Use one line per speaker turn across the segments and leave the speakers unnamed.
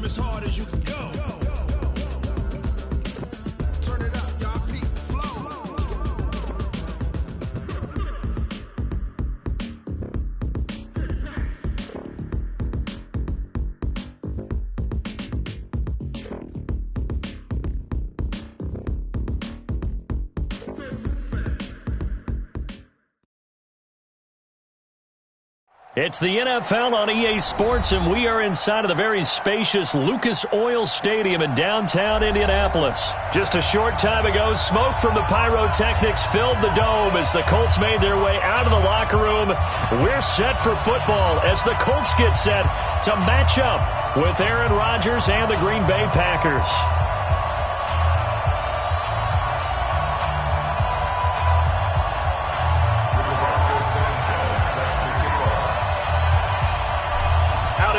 as hard as you can go. Turn it up, y'all. Peak flow.
It's the NFL on EA Sports, and we are inside of the very spacious Lucas Oil Stadium in downtown Indianapolis. Just a short time ago, smoke from the pyrotechnics filled the dome as the Colts made their way out of the locker room. We're set for football as the Colts get set to match up with Aaron Rodgers and the Green Bay Packers.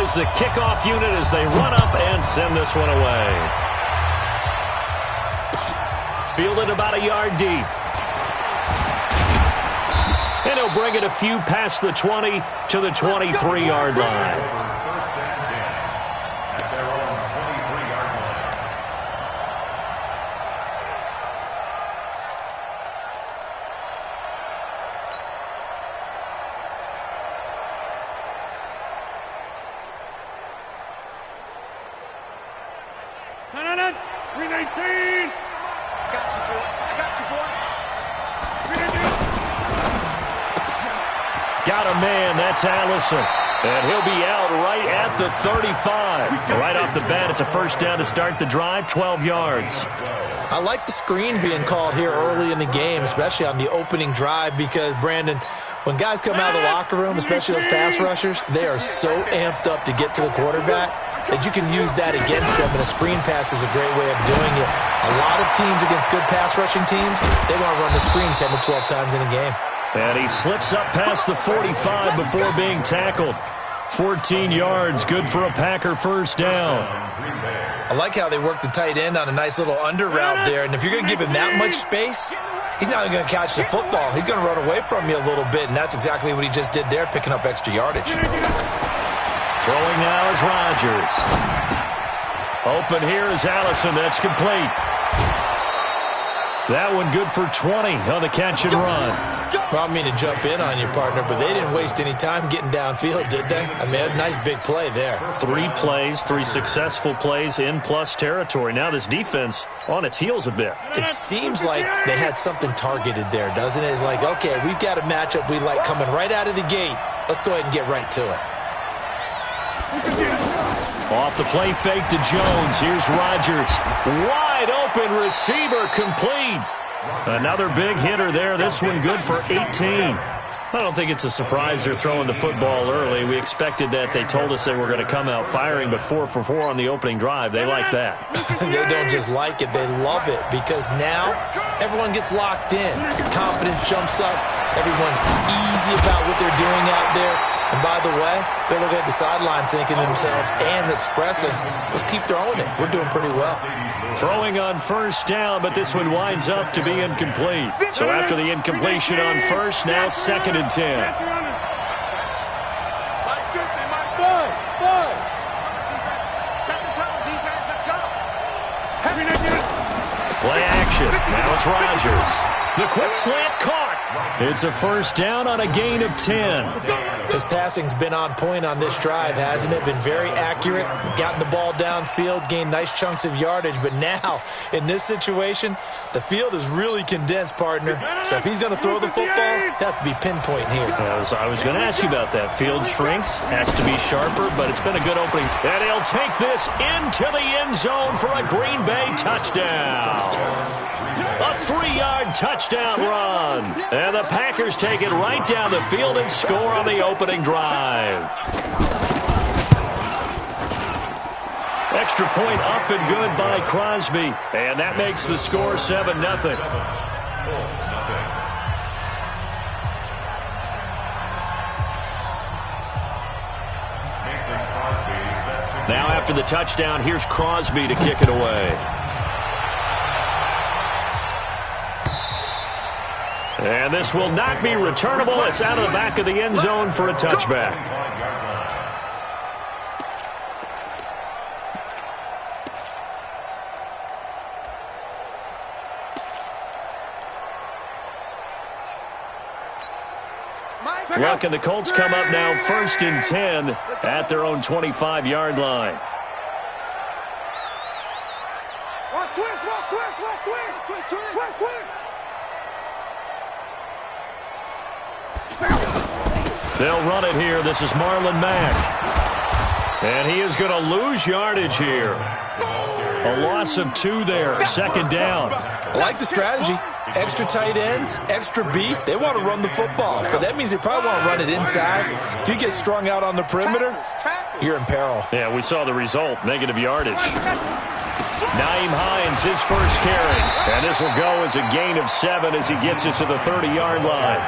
Is the kickoff unit as they run up and send this one away. Fielded about a yard deep. And he'll bring it a few past the 20 to the 23-yard line. Got a man, that's Allison. And he'll be out right at the 35. Right off the bat, it's a first down to start the drive, 12 yards.
I like the screen being called here early in the game, especially on the opening drive, because, Brandon, when guys come out of the locker room, especially those pass rushers, they are so amped up to get to the quarterback that you can use that against them, and a screen pass is a great way of doing it. A lot of teams against good pass rushing teams, they want to run the screen 10 to 12 times in a game.
And he slips up past the 45 before being tackled. 14 yards, good for a Packer first down.
I like how they work the tight end on a nice little under route there, and if you're going to give him that much space, he's not even going to catch the football. He's going to run away from you a little bit, and that's exactly what he just did there, picking up extra yardage.
Throwing now is Rodgers. Open here is Allison. That's complete. That one good for 20 on the catch and run.
Well, I mean to jump in on you, partner, but they didn't waste any time getting downfield, did they? I mean, a nice big play there.
3 plays, 3 successful plays in plus territory. Now this defense on its heels a bit.
It seems like they had something targeted there, doesn't it? It's like, okay, we've got a matchup we like coming right out of the gate. Let's go ahead and get right to it.
Off the play fake to Jones. Here's Rodgers. Wide open receiver complete. Another big hitter there. This one good for 18. I don't think it's a surprise they're throwing the football early. We expected that. They told us they were going to come out firing, but 4 for 4 on the opening drive. They like that.
They don't just like it. They love it because now everyone gets locked in. Your confidence jumps up. Everyone's easy about what they're doing out there. And by the way, they're looking at the sideline thinking to themselves and expressing, let's keep throwing it. We're doing pretty well.
Throwing on first down, but this one winds up to be incomplete. So after the incompletion on first, now 2nd and 10. Play action. Now it's Rodgers. The quick slant caught. It's a first down on a gain of 10.
His passing's been on point on this drive, hasn't it? Been very accurate, gotten the ball downfield, gained nice chunks of yardage. But now, in this situation, the field is really condensed, partner. So if he's going to throw the football, they have to be pinpoint here.
I was going to ask you about that. Field shrinks, has to be sharper, but it's been a good opening. And he'll take this into the end zone for a Green Bay touchdown. A 3-yard touchdown run. And the Packers take it right down the field and score on the opening drive. Extra point up and good by Crosby. And that makes the score 7-0. Now after the touchdown, here's Crosby to kick it away. And this will not be returnable. It's out of the back of the end zone for a touchback. Look, and the Colts come up now 1st and 10 at their own 25-yard line. They'll run it here. This is Marlon Mack. And he is going to lose yardage here. A loss of 2 there. 2nd down.
I like the strategy. Extra tight ends, extra beef. They want to run the football, but that means they probably want to run it inside. If you get strung out on the perimeter, you're in peril.
Yeah, we saw the result. Negative yardage. Nyheim Hines, his first carry. And this will go as a gain of 7 as he gets it to the 30-yard line.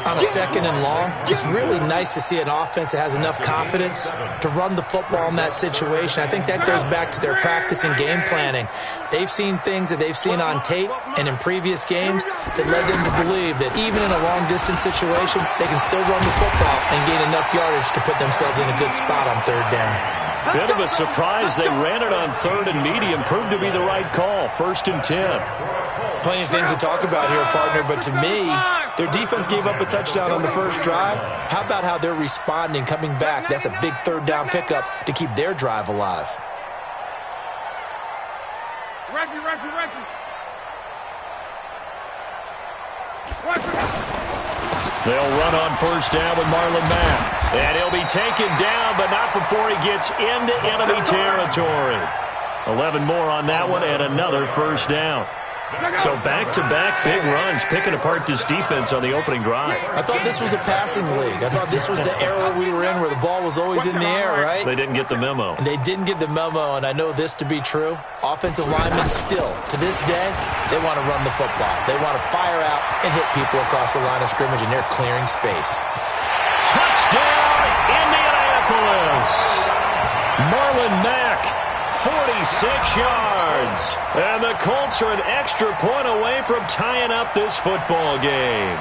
On a 2nd and long, it's really nice to see an offense that has enough confidence to run the football in that situation. I think that goes back to their practice and game planning. They've seen things that they've seen on tape and in previous games that led them to believe that even in a long-distance situation, they can still run the football and gain enough yardage to put themselves in a good spot on 3rd down.
Bit of a surprise. They ran it on 3rd and medium. Proved to be the right call. 1st and 10.
Plenty of things to talk about here, partner, but to me, their defense gave up a touchdown on the first drive. How about how they're responding, coming back? That's a big 3rd down pickup to keep their drive alive.
They'll run on 1st down with Marlon Mack. And he'll be taken down, but not before he gets into enemy territory. 11 more on that one and another 1st down. So back-to-back big runs, picking apart this defense on the opening drive.
I thought this was a passing league. I thought this was the era we were in where the ball was always in the air, right?
They didn't get the memo.
And they didn't get the memo, and I know this to be true. Offensive linemen still, to this day, they want to run the football. They want to fire out and hit people across the line of scrimmage, and they're clearing space.
Touchdown, Indianapolis! Marlon Mack, 46 yards. And the Colts are an extra point away from tying up this football game.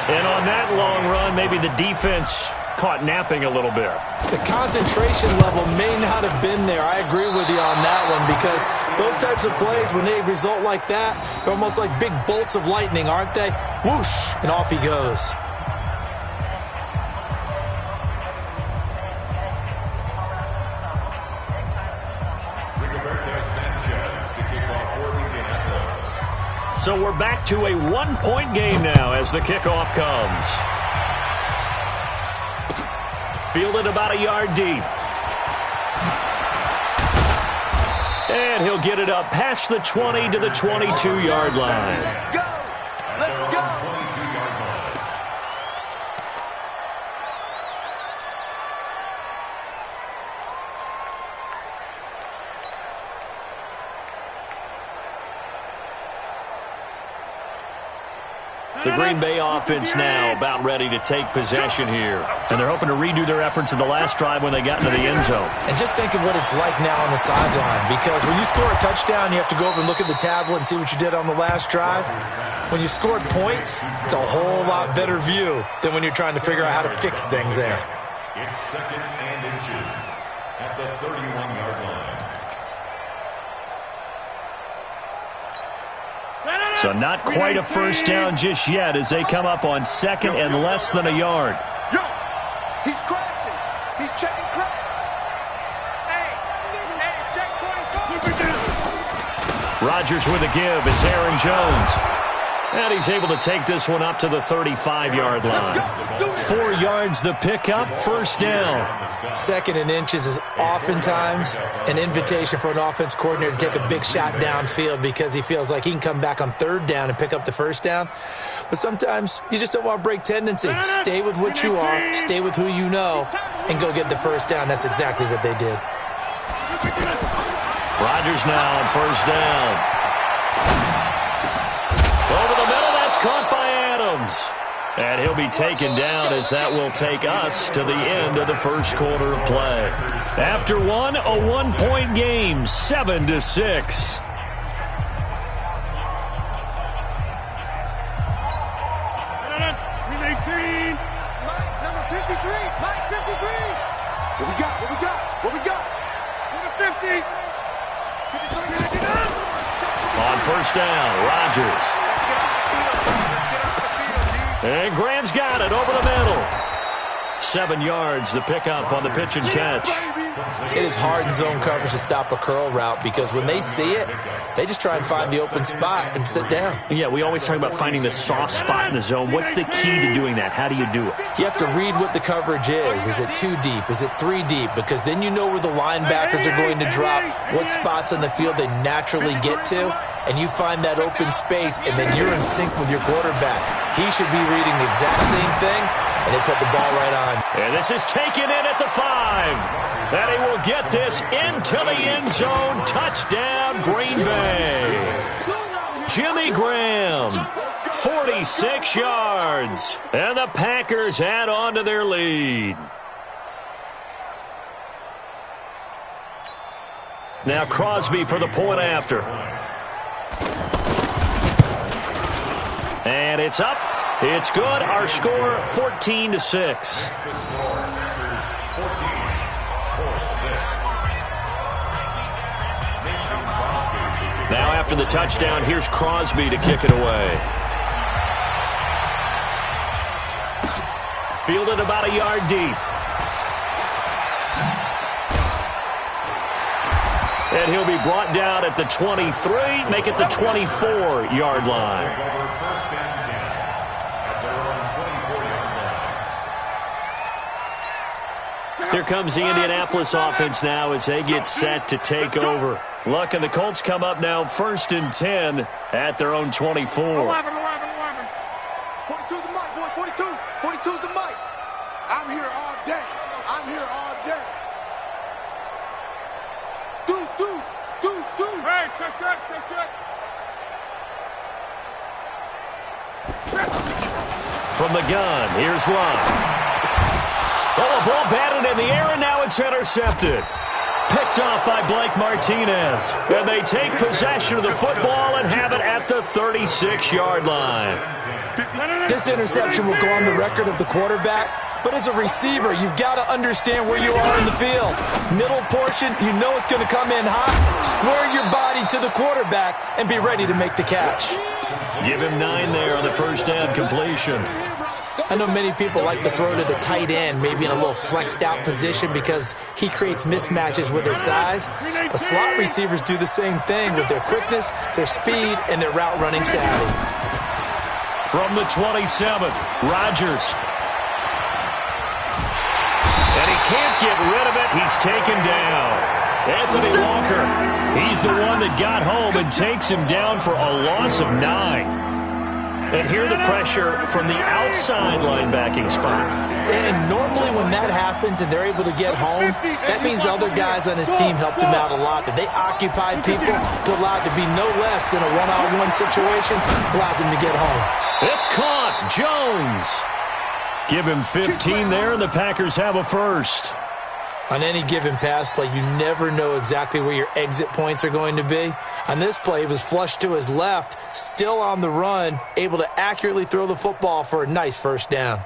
And on that long run, maybe the defense caught napping a little bit.
The concentration level may not have been there. I agree with you on that one because those types of plays, when they result like that, they're almost like big bolts of lightning, aren't they? Whoosh, and off he goes.
So we're back to a 1-point game now as the kickoff comes. Fielded about a yard deep. And he'll get it up past the 20 to the 22-yard line.
Go! Let's go!
The Green Bay offense now about ready to take possession here. And they're hoping to redo their efforts in the last drive when they got into the end zone.
And just think of what it's like now on the sideline, because when you score a touchdown, you have to go over and look at the tablet and see what you did on the last drive. When you scored points, it's a whole lot better view than when you're trying to figure out how to fix things there.
It's 2nd and inches at the 31-yard line.
So not quite a first down just yet as they come up on 2nd and less than a yard.
Yo, he's crashing. He's checking crash. Hey, check 24.
Rodgers with a give. It's Aaron Jones. And he's able to take this one up to the 35-yard line. 4 yards the pickup, 1st down.
2nd and inches is oftentimes an invitation for an offense coordinator to take a big shot downfield because he feels like he can come back on 3rd down and pick up the 1st down. But sometimes you just don't want to break tendency. Stay with what you are, stay with who you know, and go get the 1st down. That's exactly what they did.
Rodgers now on 1st down. Over the middle, that's caught by Adams. And he'll be taken down as that will take us to the end of the first quarter of play. After one, a 1-point game, 7-6.
Number 53. Mike 53. What we got? What we got? What we got? Number 50.
On 1st down, Rodgers.
Let's get off the field, D.
And Graham's got it over the middle. 7 yards, the pickup on the pitch and catch.
It is hard in zone coverage to stop a curl route because when they see it, they just try and find the open spot and sit down.
Yeah, we always talk about finding the soft spot in the zone. What's the key to doing that? How do you do it?
You have to read what the coverage is. Is it 2 deep? Is it 3 deep? Because then you know where the linebackers are going to drop, what spots on the field they naturally get to, and you find that open space, and then you're in sync with your quarterback. He should be reading the exact same thing, and they put the ball right on.
And this is taken in at the 5. And he will get this into the end zone. Touchdown, Green Bay. Jimmy Graham, 46 yards. And the Packers add on to their lead. Now Crosby for the point after. And it's up. It's good. Our score, 14-6. Now after the touchdown, here's Crosby to kick it away. Fielded about a yard deep. And he'll be brought down at the 23, make it the 24-yard line. Here comes the Indianapolis offense now as they get set to take over. Luck and the Colts come up now 1st and 10 at their own 24.
11. 42's the mic, boys. 42. 42's the mic. I'm here all day. I'm here all day. Deuce. Hey, check.
From the gun, here's Love. Oh, a ball batted in the air, and now it's intercepted. Picked off by Blake Martinez. And they take possession of the football and have it at the 36-yard line.
This interception will go on the record of the quarterback, but as a receiver, you've got to understand where you are in the field. Middle portion, you know it's going to come in hot. Square your body to the quarterback and be ready to make the catch.
Give him 9 there on the first down completion.
I know many people like to throw to the tight end, maybe in a little flexed out position because he creates mismatches with his size. But slot receivers do the same thing with their quickness, their speed, and their route running savvy.
From the 27, Rodgers. And he can't get rid of it. He's taken down. Anthony Walker, he's the one that got home and takes him down for a loss of 9. And here the pressure from the outside linebacking spot.
And normally when that happens and they're able to get home, that means the other guys on his team helped him out a lot. That they occupied people to allow it to be no less than a one-on-one situation, allows him to get home.
It's caught. Jones. Give him 15 there, and the Packers have a first.
On any given pass play, you never know exactly where your exit points are going to be. On this play, it was flushed to his left, still on the run, able to accurately throw the football for a nice first down.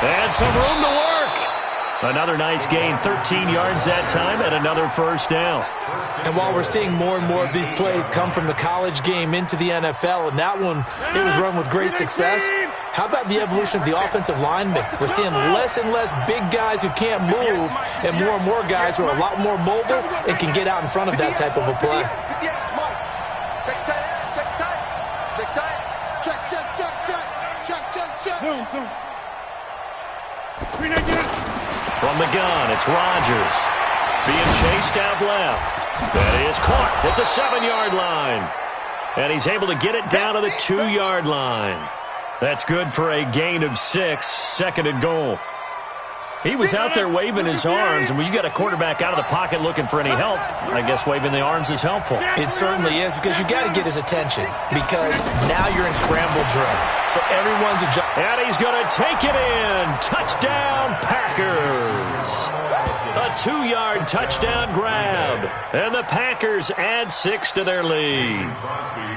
And some room to work. Another nice gain, 13 yards that time, and another first down.
And while we're seeing more and more of these plays come from the college game into the NFL, and that one, it was run with great success, how about the evolution of the offensive linemen? We're seeing less and less big guys who can't move, and more guys who are a lot more mobile and can get out in front of that type of a play.
From the gun, it's Rodgers. Being chased out left. That is caught at the 7-yard line. And he's able to get it down to the 2-yard line. That's good for a gain of 6, second and goal. He was out there waving his arms, and when you got a quarterback out of the pocket looking for any help, I guess waving the arms is helpful.
It certainly is, because you got to get his attention, because now you're in scramble drill. So everyone's
and he's going to take it in. Touchdown, Packers. A 2-yard touchdown grab. And the Packers add 6 to their lead.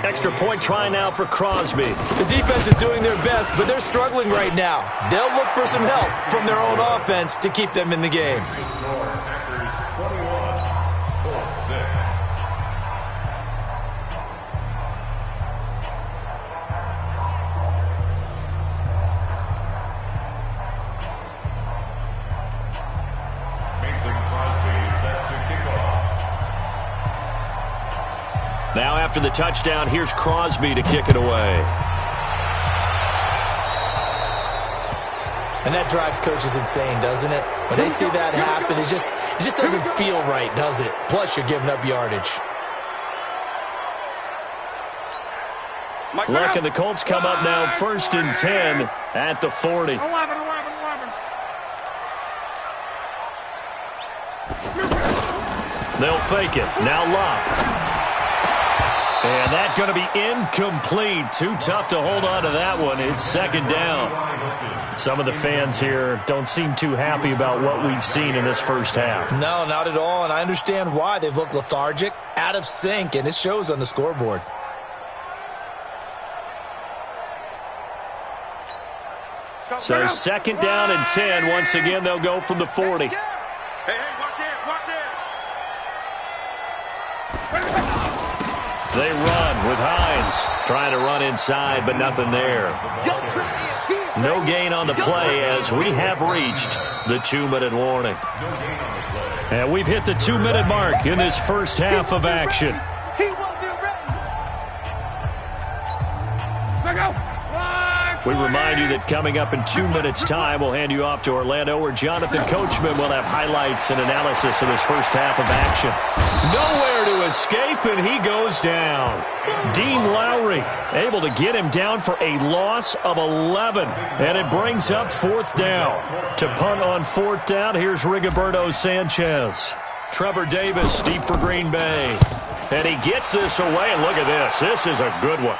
Extra point try now for Crosby.
The defense is doing their best, but they're struggling right now. They'll look for some help from their own offense to keep them in the game.
Packers 21, Colts 6.
Now after the touchdown, here's Crosby to kick it away.
And that drives coaches insane, doesn't it? When they see that happen, it just doesn't feel right, does it? Plus, you're giving up yardage.
Look, and the Colts come up now 1st and 10 at the 40.
11.
They'll fake it. Now Locke. And that's going to be incomplete. Too tough to hold on to that one. It's 2nd down. Some of the fans here don't seem too happy about what we've seen in this first half.
No, not at all, and I understand why. They've looked lethargic, out of sync, and it shows on the scoreboard.
So 2nd down and 10. Once again, they'll go from the 40.
Hey, watch it.
They run with Hines. Trying to run inside, but nothing there. No gain on the play as we have reached the 2-minute warning. And we've hit the 2-minute mark in this first half of action. We remind you that coming up in 2 minutes' time, we'll hand you off to Orlando, where Jonathan Coachman will have highlights and analysis of this first half of action. Nowhere to escape, and he goes down. Dean Lowry able to get him down for a loss of 11, and it brings up 4th down. To punt on 4th down, here's Rigoberto Sanchez. Trevor Davis deep for Green Bay. And he gets this away, and look at this. This is a good one.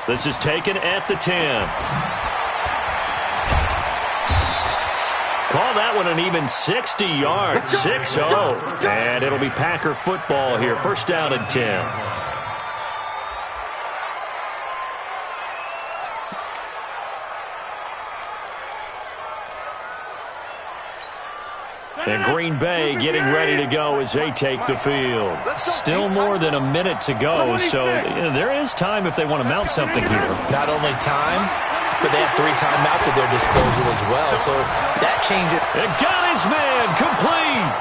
This is taken at the 10. Call that one an even 60 yards. 6-0. And it'll be Packer football here. 1st down and 10. And Green Bay getting ready to go as they take the field. Still more than a minute to go, so there is time if they want to mount something here.
Not only time, but they have 3 timeouts at their disposal as well, so that changes.
And got his man complete.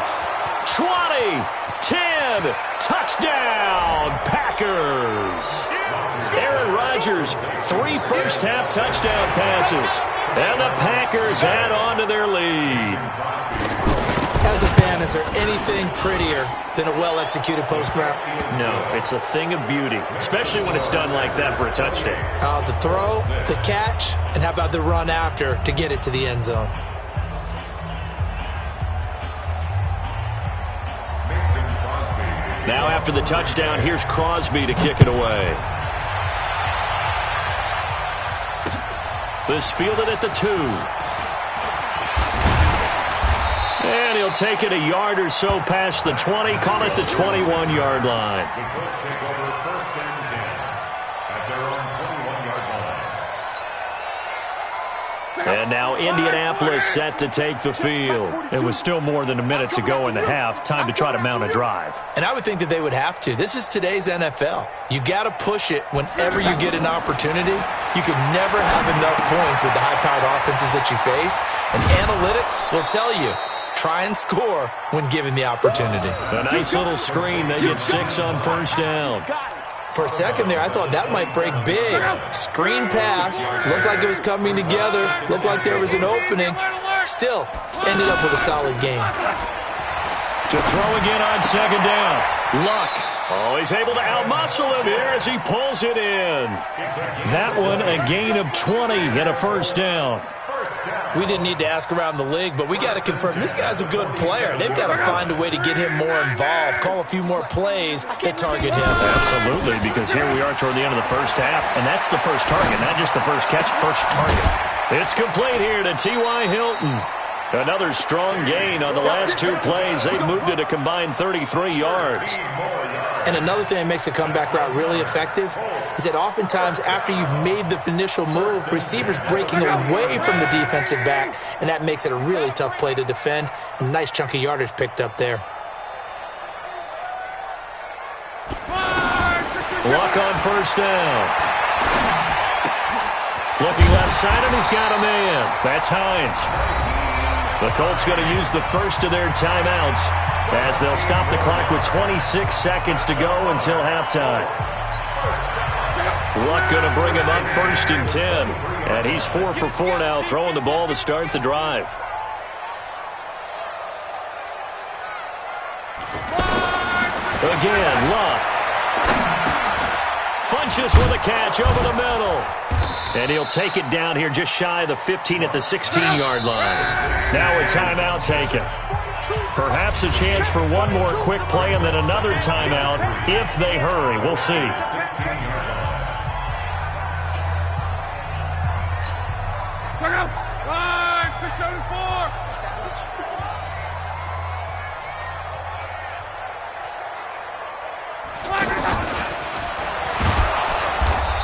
20, 10, touchdown, Packers. Aaron Rodgers, 3 first-half touchdown passes, and the Packers add on to their lead.
As a fan, is there anything prettier than a well-executed post route?
No, it's a thing of beauty, especially when it's done like that for a touchdown.
The throw, the catch, and how about the run after to get it to the end zone?
Now after the touchdown, here's Crosby to kick it away. This fielded at the 2. And he'll take it a yard or so past the 20, call it the 21-yard line.
The Colts take over 1st and 10 at their own 21-yard line.
And now Indianapolis set to take the field. It was still more than a minute to go in the half. Time to try to mount a drive.
And I would think that they would have to. This is today's NFL. You got to push it whenever you get an opportunity. You could never have enough points with the high-powered offenses that you face. And analytics will tell you, try and score when given the opportunity.
A nice little screen. They get 6 on 1st down.
For a second there, I thought that might break big. Screen pass. Looked like it was coming together. Looked like there was an opening. Still, ended up with a solid game.
To throw again on 2nd down. Luck. Oh, he's able to outmuscle him here as he pulls it in. That one, a gain of 20 and a 1st down.
We didn't need to ask around the league, but we got to confirm this guy's a good player. They've got to find a way to get him more involved, call a few more plays that target him.
Absolutely, because here we are toward the end of the first half, and that's the first target, not just the first catch, first target. It's complete here to T.Y. Hilton. Another strong gain on the last 2 plays. They've moved it a combined 33 yards.
And another thing that makes a comeback route really effective is that oftentimes after you've made the initial move, receivers breaking away from the defensive back, and that makes it a really tough play to defend. A nice chunk of yardage picked up there.
Luck on first down. Looking left side, and he's got a man. That's Hines. The Colts going to use the first of their timeouts as they'll stop the clock with 26 seconds to go until halftime. Luck going to bring him up 1st and 10. And he's 4 for 4 now, throwing the ball to start the drive. Again, Luck. Funches with a catch over the middle. And he'll take it down here just shy of the 15 at the 16-yard line. Now a timeout taken. Perhaps a chance for one more quick play and then another timeout if they hurry. We'll see.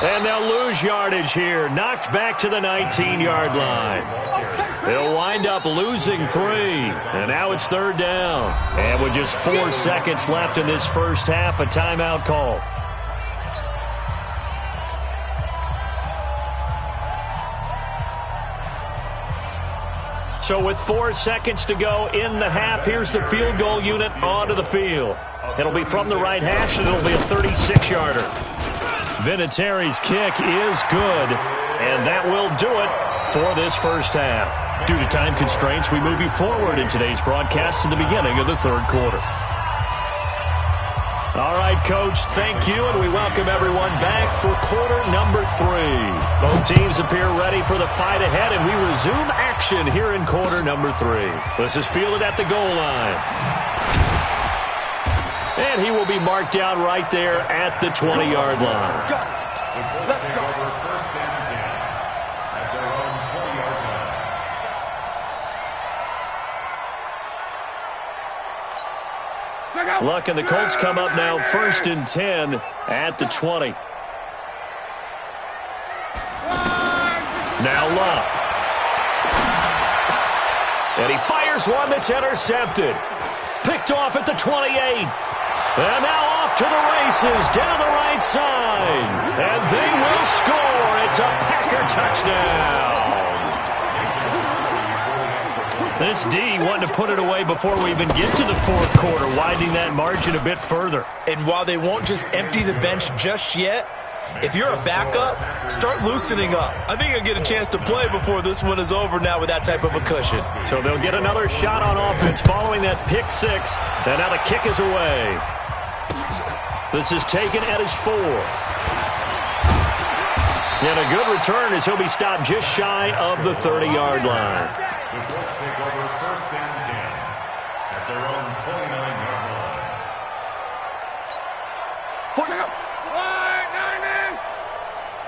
And they'll lose yardage here. Knocked back to the 19-yard line. They'll wind up losing 3. And now it's 3rd down. And with just 4 seconds left in this first half, a timeout call. So with 4 seconds to go in the half, here's the field goal unit onto the field. It'll be from the right hash, and it'll be a 36-yarder. Vinatieri's kick is good, and that will do it for this first half. Due to time constraints, we move you forward in today's broadcast to the beginning of the 3rd quarter. All right, Coach, thank you, and we welcome everyone back for quarter number 3. Both teams appear ready for the fight ahead, and we resume action here in quarter number 3. This is fielded at the goal line. And he will be marked down right there at the 20-yard line.
Let's go. First and 10 at their own 20-yard line.
Luck and the Colts come up now 1st and 10 at the 20. Now Luck. And he fires one that's intercepted. Picked off at the 28. And now off to the races down the right side. And they will score. It's a Packer touchdown. This D wanted to put it away before we even get to the 4th quarter, widening that margin a bit further.
And while they won't just empty the bench just yet, if you're a backup, start loosening up. I think you'll get a chance to play before this one is over now with that type of a cushion.
So they'll get another shot on offense following that pick 6. And now the kick is away. This is taken at his 4. And a good return as he'll be stopped just shy of the 30-yard line.
The Colts take over 1st and 10 at their own 29-yard line.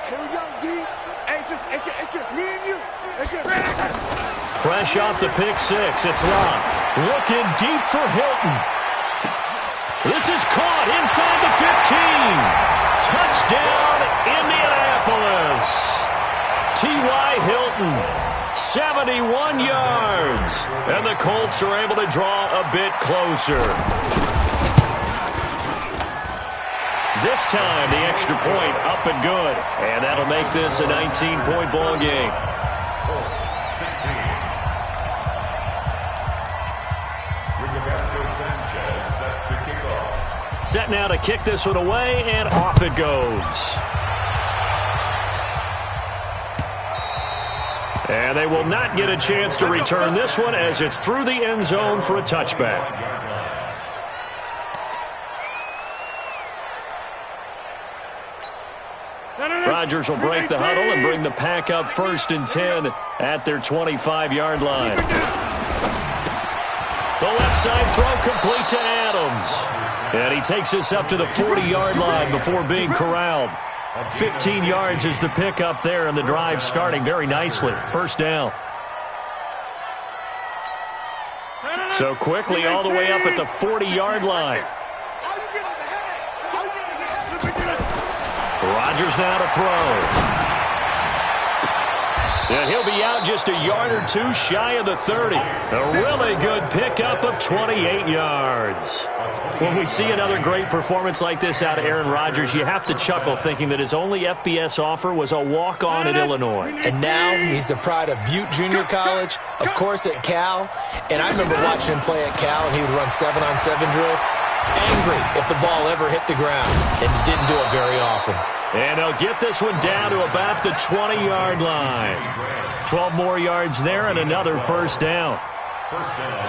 Here we go, D. Hey, it's just me and you.
Fresh off the pick 6, it's Locke. Looking deep for Hilton. This is caught inside the 15. Touchdown, Indianapolis. T.Y. Hilton, 71 yards. And the Colts are able to draw a bit closer. This time, the extra point up and good. And that'll make this a 19-point ball game.
16. Rigoberto Sanchez set to kick off.
Set now to kick this one away, and off it goes. And they will not get a chance to return this one as it's through the end zone for a touchback. Rodgers will break the huddle and bring the pack up 1st and 10 at their 25-yard line. The left side throw complete to Adams. And he takes this up to the 40-yard line before being corralled. 15 yards is the pickup there, and the drive starting very nicely. 1st down. So quickly all the way up at the 40-yard line. Rodgers now to throw. And he'll be out just a yard or two shy of the 30. A really good pickup of 28 yards. When we see another great performance like this out of Aaron Rodgers, you have to chuckle thinking that his only FBS offer was a walk-on at Illinois.
And now he's the pride of Butte Junior College, of course at Cal. And I remember watching him play at Cal, and he would run 7-on-7 drills. Angry if the ball ever hit the ground, and he didn't do it very often.
And he'll get this one down to about the 20-yard line. 12 more yards there and another first down.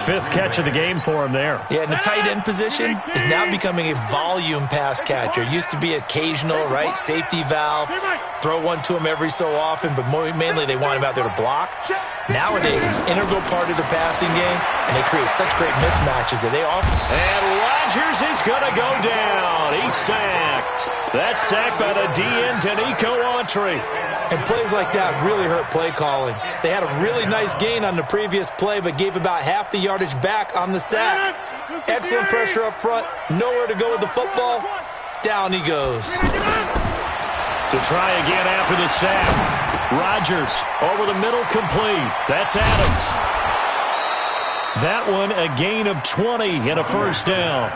Fifth catch of the game for him there.
Yeah, and the tight end position is now becoming a volume pass catcher. Used to be occasional, right? Safety valve. Throw one to him every so often, but mainly they want him out there to block. Nowadays, an integral part of the passing game, and they create such great mismatches that they often...
And Rodgers is going to go down. He's sacked. That's sacked by the DN, Danico Autry.
And plays like that really hurt play calling. They had a really nice gain on the previous play, but gave about half the yardage back on the sack. Excellent pressure up front. Nowhere to go with the football. Down he goes.
To try again after the sack. Rodgers over the middle, complete. That's Adams. That one a gain of 20 and a first down.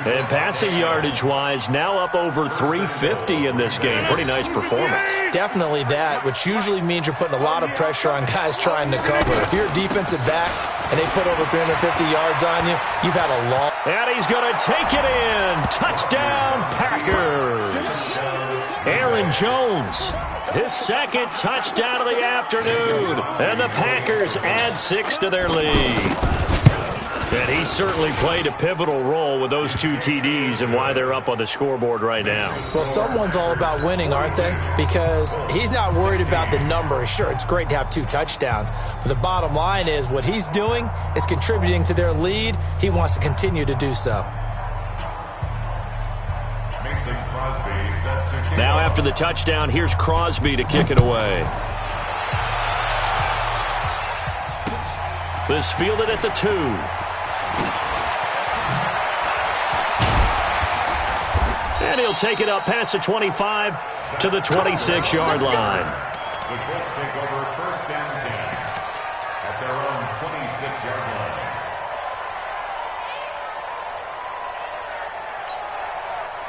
And passing yardage-wise, now up over 350 in this game. Pretty nice performance.
Definitely that, which usually means you're putting a lot of pressure on guys trying to cover. If you're a defensive back and they put over 350 yards on you, you've had a long...
And he's going to take it in. Touchdown, Packers. Aaron Jones, his second touchdown of the afternoon. And the Packers add 6 to their lead. And he certainly played a pivotal role with those 2 TDs and why they're up on the scoreboard right now.
Well, someone's all about winning, aren't they? Because he's not worried about the number. Sure, it's great to have 2 touchdowns. But the bottom line is what he's doing is contributing to their lead. He wants to continue to do so.
Now after the touchdown, here's Crosby to kick it away. This fielded at the 2. And he'll take it up past the 25 to the 26-yard line.
The Colts take over first and 10 at their own 26-yard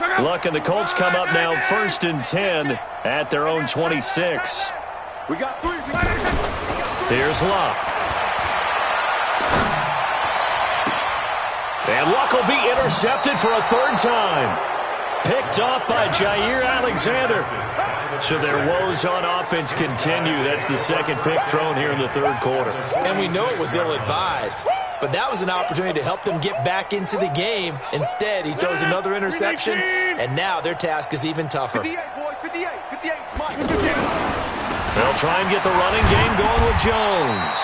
line.
Luck and the Colts come up now first and 10 at their own 26.
We got 3.
Here's Luck. And Luck will be intercepted for a 3rd time. Picked off by Jair Alexander. So their woes on offense continue. That's the second pick thrown here in the 3rd quarter.
And we know it was ill-advised, but that was an opportunity to help them get back into the game. Instead, he throws another interception, and now their task is even tougher.
58, boys, 58, 58.
They'll try and get the running game going with Jones.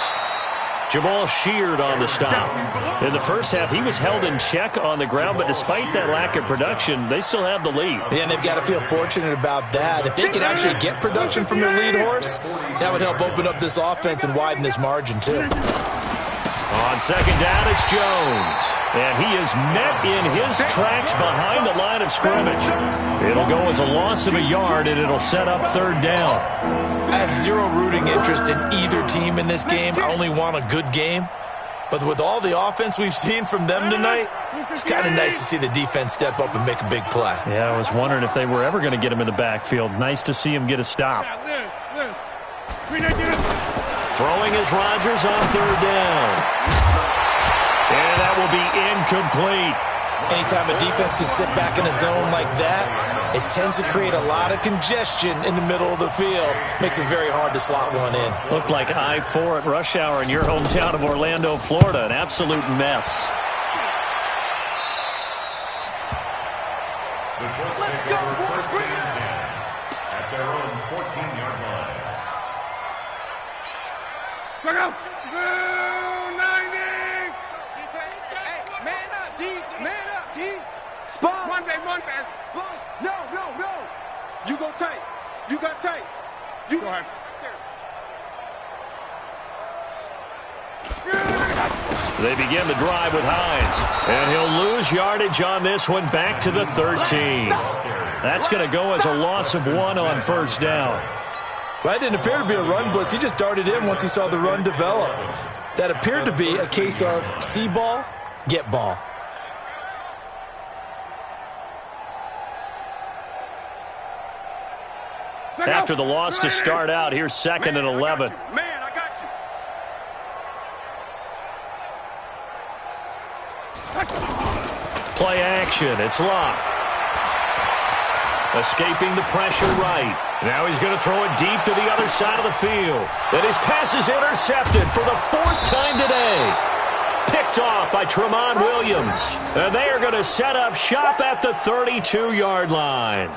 Jamal Sheard on the stop. In the first half, he was held in check on the ground, but despite that lack of production, they still have the lead.
Yeah, and they've got to feel fortunate about that. If they can actually get production from their lead horse, that would help open up this offense and widen this margin, too.
On second down, it's Jones. And he is met in his tracks behind the line of scrimmage. It'll go as a loss of a yard, and it'll set up 3rd down.
I have zero rooting interest in either team in this game. I only want a good game. But with all the offense we've seen from them tonight, it's kind of nice to see the defense step up and make a big play.
Yeah, I was wondering if they were ever going to get him in the backfield. Nice to see him get a stop. Throwing is Rodgers on 3rd down. And that will be incomplete.
Anytime a defense can sit back in a zone like that, it tends to create a lot of congestion in the middle of the field. Makes it very hard to slot one in.
Looked like I-4 at rush hour in your hometown of Orlando, Florida. An absolute mess.
The Colts take over first and 10 at their own 14-yard line.
Check out. 90. Hey, man up, D. Man up, D. Spawn. Monday. Spawn. No. You go tight. You got tight. You go ahead.
They begin the drive with Hines. And he'll lose yardage on this one back to the 13. That's going to go as a loss of 1 on first down.
Well, that didn't appear to be a run blitz. He just darted in once he saw the run develop. That appeared to be a case of see ball, get ball.
After the loss to start out, here's 2nd and 11.
Man, I got you.
Play action. It's locked. Escaping the pressure right. Now he's going to throw it deep to the other side of the field. And his pass is intercepted for the 4th time today. Picked off by Tramon Williams. And they are going to set up shop at the 32-yard line.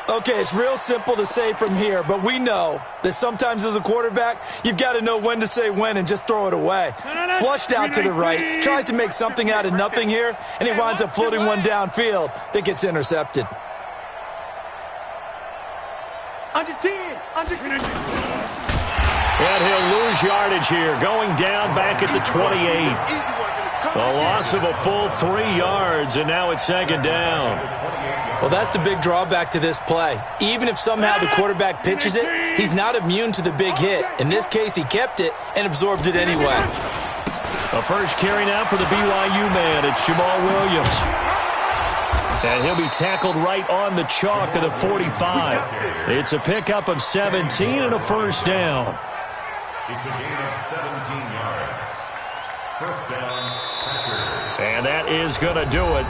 Okay, it's real simple to say from here, but we know that sometimes as a quarterback, you've got to know when to say when and just throw it away. Flushed out to the right, tries to make something out of nothing here, and he winds up floating one downfield that gets intercepted.
Under 10.
And he'll lose yardage here, going down back at the 28. A loss of a full 3 yards, and now it's 2nd down.
Well, that's the big drawback to this play. Even if somehow the quarterback pitches it, he's not immune to the big hit. In this case, he kept it and absorbed it anyway.
A first carry now for the BYU man. It's Jamal Williams. And he'll be tackled right on the chalk of the 45. It's a pickup of 17 and a first down.
It's a gain of 17 yards. First down, Packers.
And that is going to do it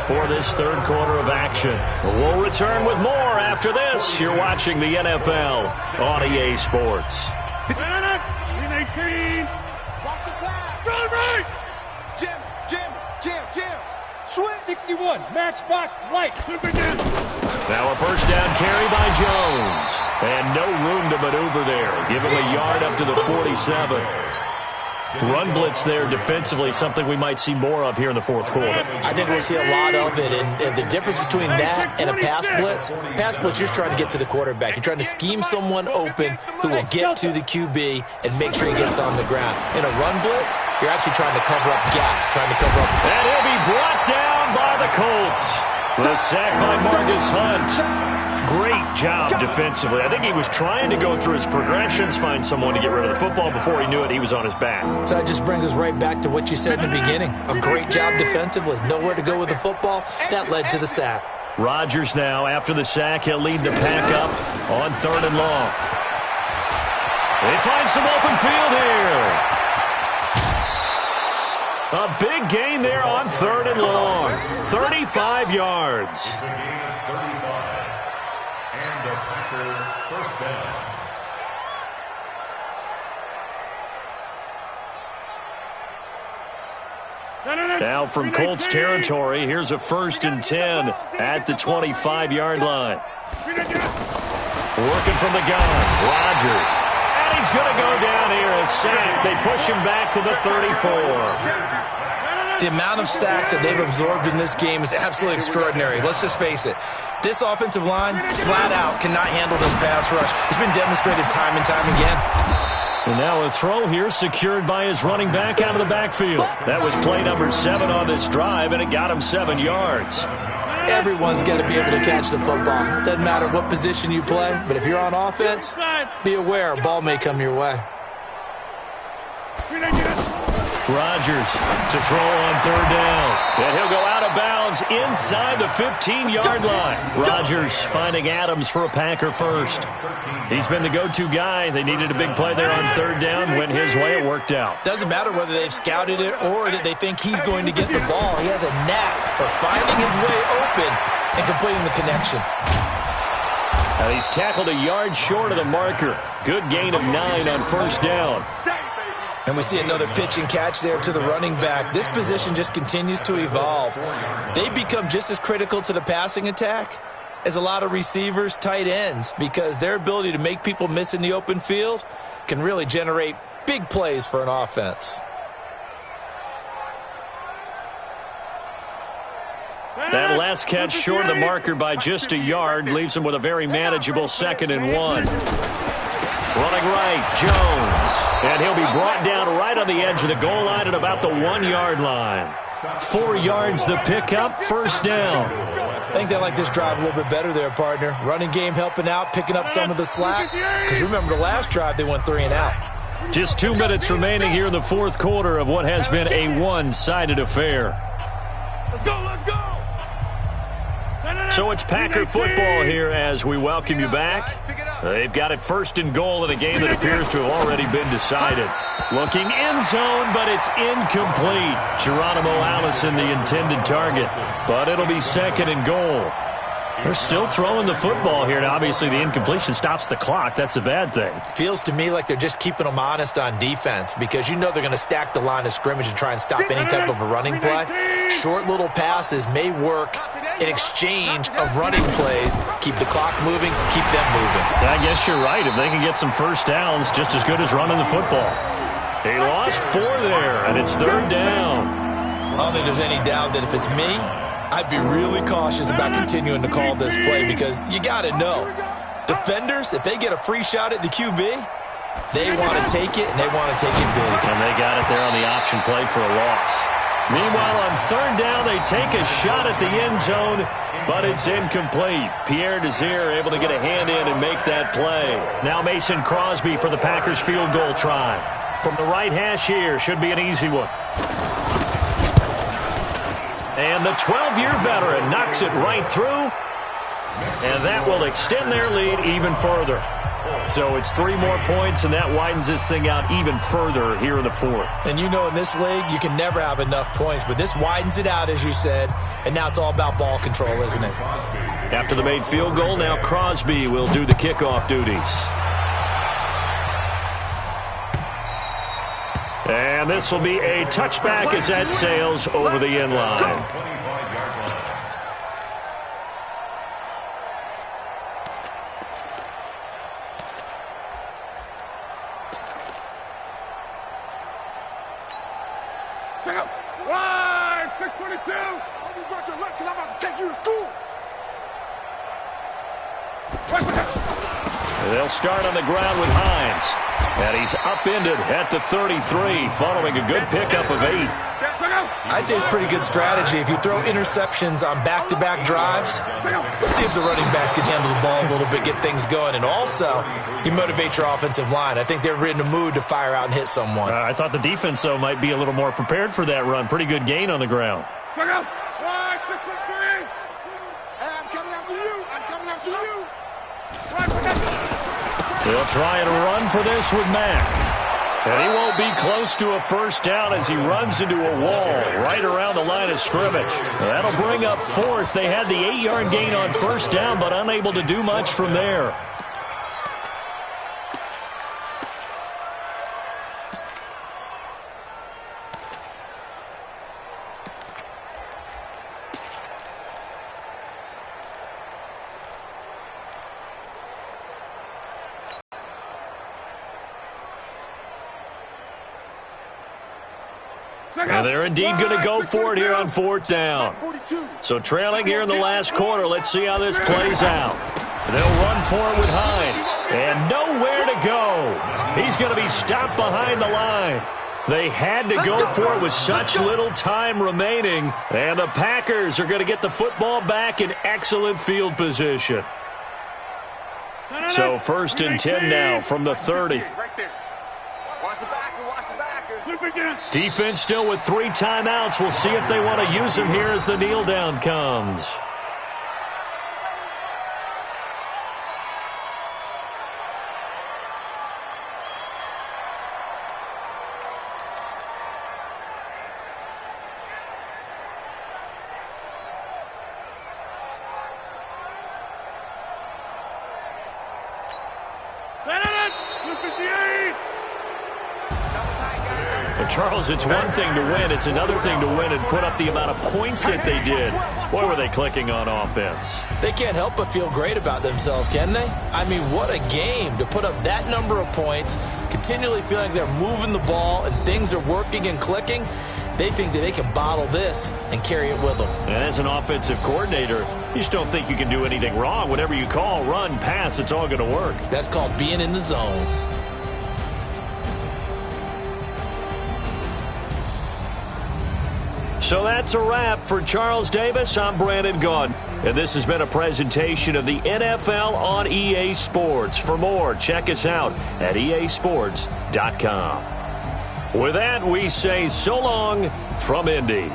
for this 3rd quarter of action. We'll return with more after this. You're watching the NFL on EA Sports.
Swing. 61, matchbox light.
Now a first down carry by Jones. And no room to maneuver there. Give him a yard up to the 47. Run blitz there defensively, something we might see more of here in the 4th quarter.
I think we'll see a lot of it, and the difference between that and a pass blitz, you're trying to get to the quarterback. You're trying to scheme someone open who will get to the QB and make sure he gets on the ground. In a run blitz, you're actually trying to cover up gaps, trying to cover up.
And he'll be brought down by the Colts. The sack by Marcus Hunt. Great job defensively. I think he was trying to go through his progressions, find someone to get rid of the football. Before he knew it, he was on his back.
So that just brings us right back to what you said in the beginning. A great job defensively. Nowhere to go with the football. That led to the sack.
Rodgers now, after the sack, he'll lead the pack up on 3rd and long. They find some open field here. A big gain there on 3rd and long. 35 yards.
It's a gain of 35. And a Packer first down.
Now from Colts territory, here's a 1st and 10 at the 25-yard line. Working from the gun, Rodgers. And he's going to go down here, a sack. They push him back to the 34.
The amount of sacks that they've absorbed in this game is absolutely extraordinary. Let's just face it. This offensive line, flat out, cannot handle this pass rush. It's been demonstrated time and time again.
And now a throw here secured by his running back out of the backfield. That was play number 7 on this drive, and it got him 7 yards.
Everyone's got to be able to catch the football. Doesn't matter what position you play, but if you're on offense, be aware a ball may come your way.
Rodgers to throw on 3rd down. And he'll go out of bounds inside the 15-yard line. Rodgers finding Adams for a Packer first. He's been the go-to guy. They needed a big play there on 3rd down. Went his way. It worked out.
Doesn't matter whether they've scouted it or that they think he's going to get the ball. He has a knack for finding his way open and completing the connection.
Now he's tackled a yard short of the marker. Good gain of 9 on 1st down.
And we see another pitch and catch there to the running back. This position just continues to evolve. They become just as critical to the passing attack as a lot of receivers, tight ends, because their ability to make people miss in the open field can really generate big plays for an offense.
That last catch short of the marker by just a yard leaves him with a very manageable 2nd and 1. Running right, Jones. And he'll be brought down right on the edge of the goal line at about the 1-yard line. 4 yards the pickup, first down.
I think they like this drive a little bit better there, partner. Running game helping out, picking up some of the slack. Because remember the last drive, they went 3 and out.
Just 2 minutes remaining here in the fourth quarter of what has been a one-sided affair.
Let's go, let's go!
So it's Packer football here as we welcome you back. They've got it first and goal in a game that appears to have already been decided. Looking end zone, but it's incomplete. Geronimo Allison, the intended target. But it'll be second and goal. They're still throwing the football here. Now, obviously, the incompletion stops the clock. That's a bad thing.
Feels to me like they're just keeping them honest on defense because you know they're going to stack the line of scrimmage and try and stop any type of a running play. Short little passes may work in exchange of running plays. Keep the clock moving, keep them moving.
I guess you're right. If they can get some first downs, just as good as running the football. He lost 4 there, and it's third down.
I don't think there's any doubt that if it's me, I'd be really cautious about continuing to call this play because you got to know, defenders, if they get a free shot at the QB, they want to take it, and they want to take it big.
And they got it there on the option play for a loss. Meanwhile, on third down, they take a shot at the end zone, but it's incomplete. Pierre Desir able to get a hand in and make that play. Now Mason Crosby for the Packers field goal try. From the right hash here, should be an easy one. And the 12-year veteran knocks it right through. And that will extend their lead even further. So it's 3 more points, and that widens this thing out even further here in the fourth.
And you know in this league, you can never have enough points, but this widens it out, as you said, and now it's all about ball control, isn't it?
After the made field goal, now Crosby will do the kickoff duties. And this will be a touchback as that sails over the end line.
Wide, 622. I hope you brought your lunch because I'm about to take you to school.
They'll start on the ground with Hines. And he's upended at the 33 following a good pickup of 8.
I'd say it's pretty good strategy. If you throw interceptions on back-to-back drives, let's see if the running backs can handle the ball a little bit, get things going. And also, you motivate your offensive line. I think they're in a mood to fire out and hit someone.
I thought the defense, though, might be a little more prepared for that run. Pretty good gain on the ground.
I'm coming after you. I'm coming after you.
They'll try and run for this with Mack. And he won't be close to a first down as he runs into a wall right around the line of scrimmage. That'll bring up fourth. They had the 8-yard gain on first down, but unable to do much from there. And they're indeed going to go for it here on fourth down. So trailing here in the last quarter, let's see how this plays out. They'll run for it with Hines. And nowhere to go. He's going to be stopped behind the line. They had to go for it with such little time remaining. And the Packers are going to get the football back in excellent field position. So first and 10 now from the 30. Defense still with 3 timeouts. We'll see if they want to use them here as the kneel down comes. Charles, it's one thing to win. It's another thing to win and put up the amount of points that they did. Boy, were they clicking on offense.
They can't help but feel great about themselves, can they? I mean, what a game to put up that number of points, continually feeling like they're moving the ball and things are working and clicking. They think that they can bottle this and carry it with them.
And as an offensive coordinator, you just don't think you can do anything wrong. Whatever you call, run, pass, it's all going to work.
That's called being in the zone.
So that's a wrap for Charles Davis. I'm Brandon Gaudin, and this has been a presentation of the NFL on EA Sports. For more, check us out at easports.com. With that, we say so long from Indy.